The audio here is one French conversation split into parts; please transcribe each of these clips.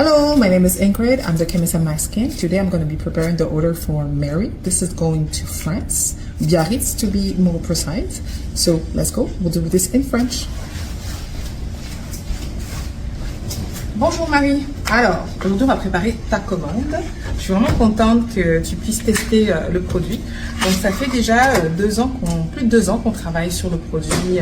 Hello, my name is Ingrid. I'm the chemist at MySkin. Today I'm going to be preparing the order for Mary. This is going to France, Biarritz to be more precise. So let's go. We'll do this in French. Bonjour Marie. Alors, aujourd'hui on va préparer ta commande. Je suis vraiment contente que tu puisses tester le produit. Donc ça fait déjà plus de 2 ans qu'on travaille sur le produit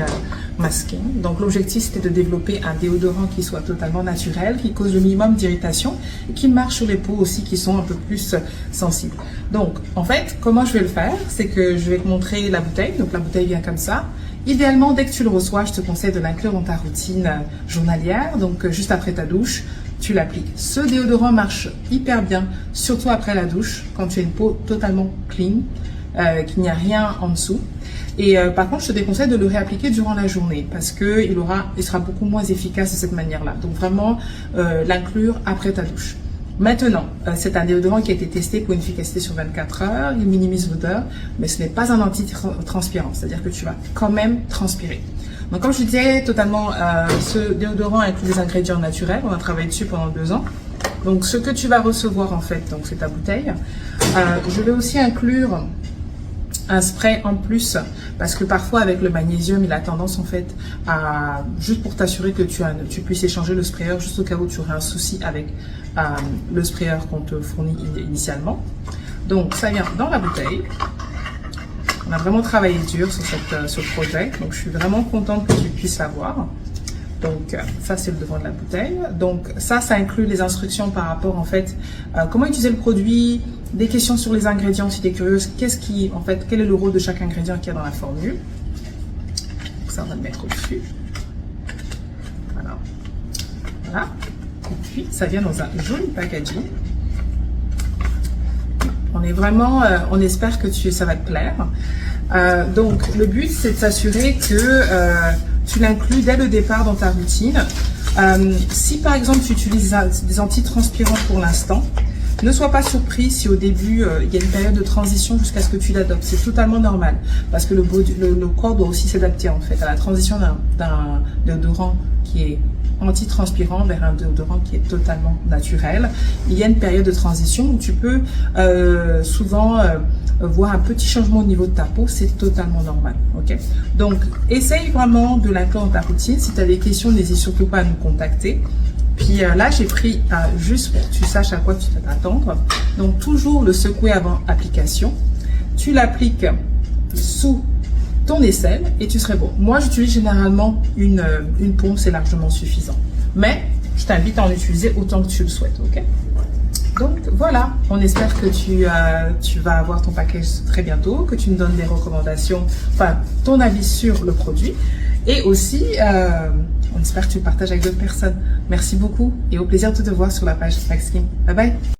MySkin. Donc l'objectif c'était de développer un déodorant qui soit totalement naturel, qui cause le minimum d'irritation et qui marche sur les peaux aussi qui sont un peu plus sensibles. Donc en fait, comment je vais le faire? C'est que je vais te montrer la bouteille. Donc la bouteille vient comme ça. Idéalement, dès que tu le reçois, je te conseille de l'inclure dans ta routine journalière. Donc, juste après ta douche, tu l'appliques. Ce déodorant marche hyper bien, surtout après la douche, quand tu as une peau totalement clean, qu'il n'y a rien en dessous. Et par contre, je te déconseille de le réappliquer durant la journée parce qu'il sera beaucoup moins efficace de cette manière-là. Donc, vraiment, l'inclure après ta douche. Maintenant, c'est un déodorant qui a été testé pour une efficacité sur 24 heures, il minimise l'odeur, mais ce n'est pas un anti-transpirant, c'est-à-dire que tu vas quand même transpirer. Donc comme je disais, totalement, ce déodorant inclut des ingrédients naturels, on a travaillé dessus pendant 2 ans. Donc ce que tu vas recevoir en fait, donc c'est ta bouteille. Je vais aussi inclure un spray en plus parce que parfois avec le magnésium il a tendance en fait à juste pour t'assurer que tu puisses échanger le sprayer juste au cas où tu aurais un souci avec le sprayer qu'on te fournit initialement. Donc ça vient dans la bouteille. On a vraiment travaillé dur sur ce projet, donc je suis vraiment contente que tu puisses l'avoir. Donc ça c'est le devant de la bouteille. Donc ça inclut les instructions par rapport en fait comment utiliser le produit, des questions sur les ingrédients si tu es curieuse, quel est le rôle de chaque ingrédient qu'il y a dans la formule. Donc ça on va le mettre au-dessus. Voilà. Et puis ça vient dans un joli packaging. On espère que ça va te plaire. Donc le but c'est de s'assurer que tu l'inclus dès le départ dans ta routine. Si par exemple tu utilises des antitranspirants pour l'instant, ne sois pas surpris si au début il y a une période de transition jusqu'à ce que tu l'adoptes. C'est totalement normal parce que le corps doit aussi s'adapter en fait à la transition d'un déodorant qui est antitranspirant vers un déodorant qui est totalement naturel. Il y a une période de transition où tu peux souvent voir un petit changement au niveau de ta peau, c'est totalement normal. Ok. Donc essaye vraiment de l'inclure dans ta routine. Si tu as des questions, n'hésite surtout pas à nous contacter. Puis là, j'ai pris juste pour que tu saches à quoi tu dois t'attendre. Donc, toujours le secouer avant application. Tu l'appliques sous ton aisselle et tu serais bon. Moi, j'utilise généralement une pompe, c'est largement suffisant. Mais je t'invite à en utiliser autant que tu le souhaites. Ok? Donc, voilà. On espère que tu vas avoir ton package très bientôt, que tu nous donnes des recommandations, enfin, ton avis sur le produit. Et aussi, on espère que tu le partages avec d'autres personnes. Merci beaucoup et au plaisir de te voir sur la page MySkin. Bye bye.